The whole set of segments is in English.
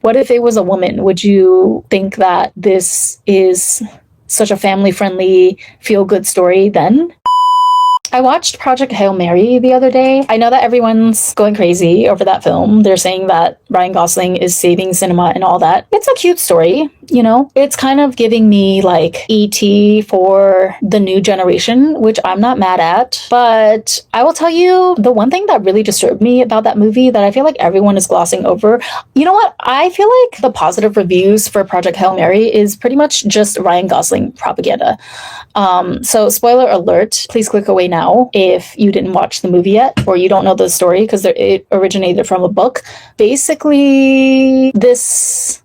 What if it was a woman? Would you think that this is such a family-friendly, feel-good story then? I watched Project Hail Mary the other day. I know that everyone's going crazy over that film. They're saying that Ryan Gosling is saving cinema and all that. It's a cute story, you know? It's kind of giving me like E.T. for the new generation, which I'm not mad at. But I will tell you, the one thing that really disturbed me about that movie that I feel like everyone is glossing over, you know what? I feel like the positive reviews for Project Hail Mary is pretty much just Ryan Gosling propaganda. So spoiler alert, please click away now if you didn't watch the movie yet or you don't know the story, because it originated from a book. Basically, this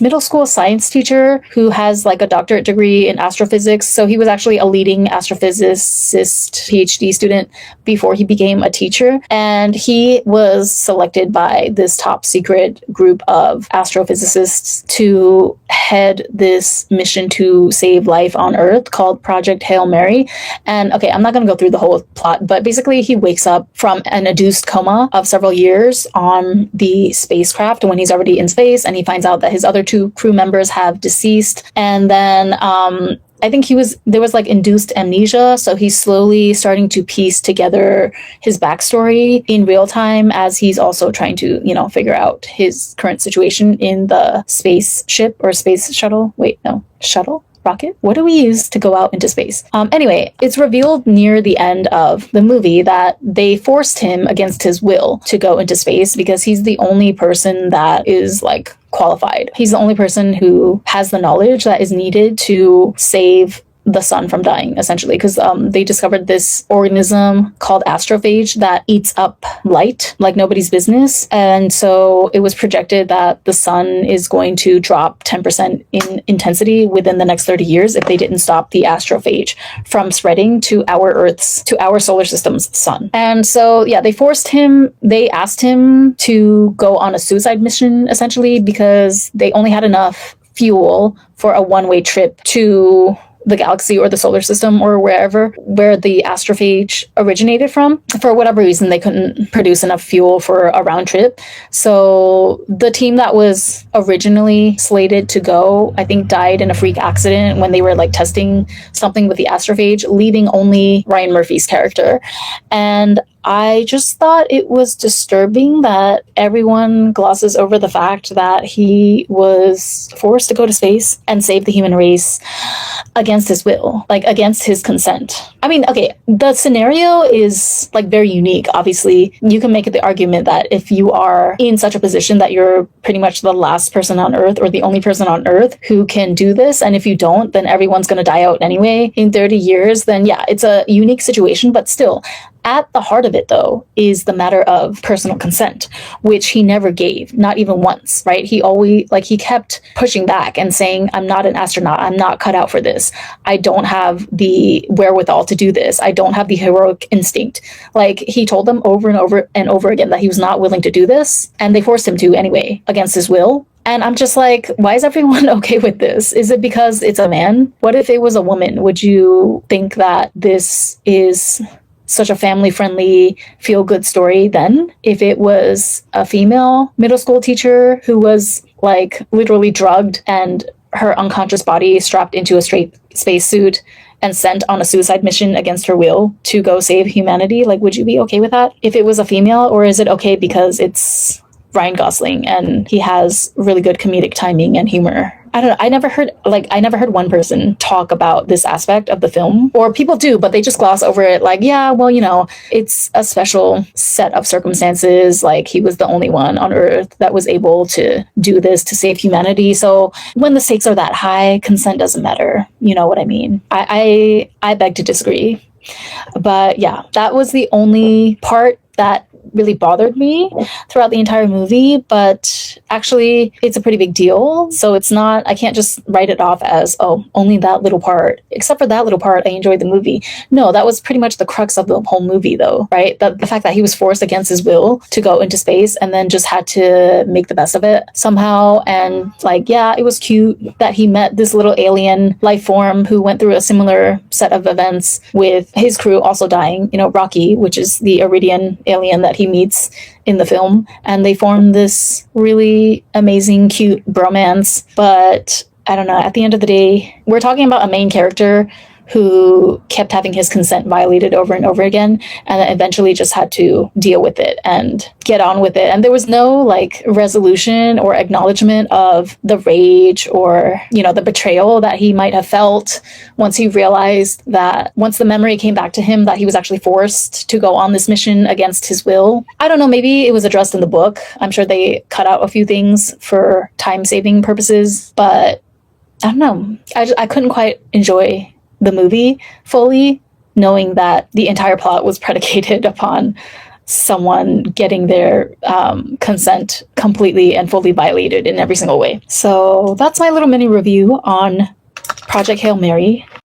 middle school science teacher who has like a doctorate degree in astrophysics. So he was actually a leading astrophysicist PhD student before he became a teacher. And he was selected by this top secret group of astrophysicists to head this mission to save life on Earth called Project Hail Mary. And okay, I'm not going to go through the whole plot, but basically he wakes up from an induced coma of several years on the spacecraft when he's already in space, and he finds out that his other two crew members have deceased. And then I think there was like induced amnesia, so he's slowly starting to piece together his backstory in real time as he's also trying to, figure out his current situation in the spaceship or space shuttle. Wait, no, shuttle? Rocket? What do we use to go out into space? Anyway, it's revealed near the end of the movie that they forced him against his will to go into space because he's the only person that is like qualified. He's the only person who has the knowledge that is needed to save the sun from dying, essentially, because they discovered this organism called astrophage that eats up light like nobody's business. And so it was projected that the sun is going to drop 10% in intensity within the next 30 years if they didn't stop the astrophage from spreading to our solar system's sun. And so, yeah, they asked him to go on a suicide mission, essentially, because they only had enough fuel for a one-way trip to the galaxy or the solar system or where the astrophage originated from. For whatever reason, they couldn't produce enough fuel for a round trip. So the team that was originally slated to go, I think, died in a freak accident when they were like testing something with the astrophage, leaving only Ryan Murphy's character. And I just thought it was disturbing that everyone glosses over the fact that he was forced to go to space and save the human race against his will, like against his consent. I mean, okay, the scenario is like very unique. Obviously, you can make the argument that if you are in such a position that you're pretty much the last person on Earth or the only person on Earth who can do this, and if you don't, then everyone's going to die out anyway in 30 years, then yeah, it's a unique situation, but still, at the heart of it, though, is the matter of personal consent, which he never gave, not even once, right? He kept pushing back and saying, I'm not an astronaut. I'm not cut out for this. I don't have the wherewithal to do this. I don't have the heroic instinct. Like, he told them over and over and over again that he was not willing to do this, and they forced him to anyway, against his will. And I'm just like, why is everyone okay with this? Is it because it's a man? What if it was a woman? Would you think that this is such a family-friendly, feel-good story then? If it was a female middle school teacher who was like literally drugged and her unconscious body strapped into a straight spacesuit and sent on a suicide mission against her will to go save humanity, like, would you be okay with that if it was a female? Or is it okay because it's Ryan Gosling and he has really good comedic timing and humor? I don't know. I never heard one person talk about this aspect of the film, or people do, but they just gloss over it like, yeah, well, it's a special set of circumstances. Like, he was the only one on Earth that was able to do this to save humanity. So when the stakes are that high, consent doesn't matter. You know what I mean? I beg to disagree. But yeah, that was the only part that really bothered me throughout the entire movie, but actually it's a pretty big deal. So it's not, I can't just write it off as, oh, only that little part. Except for that little part, I enjoyed the movie. No, that was pretty much the crux of the whole movie though, right? The fact that he was forced against his will to go into space and then just had to make the best of it somehow. And like, yeah, it was cute that he met this little alien life form who went through a similar set of events with his crew also dying, Rocky, which is the Iridian alien that he meets in the film, and they form this really amazing, cute bromance. But I don't know, at the end of the day, we're talking about a main character who kept having his consent violated over and over again, and then eventually just had to deal with it and get on with it. And there was no like resolution or acknowledgement of the rage or, you know, the betrayal that he might have felt once he realized that, once the memory came back to him, that he was actually forced to go on this mission against his will. I don't know, maybe it was addressed in the book. I'm sure they cut out a few things for time-saving purposes, but I don't know. I couldn't quite enjoy the movie fully, knowing that the entire plot was predicated upon someone getting their consent completely and fully violated in every single way. So that's my little mini review on Project Hail Mary.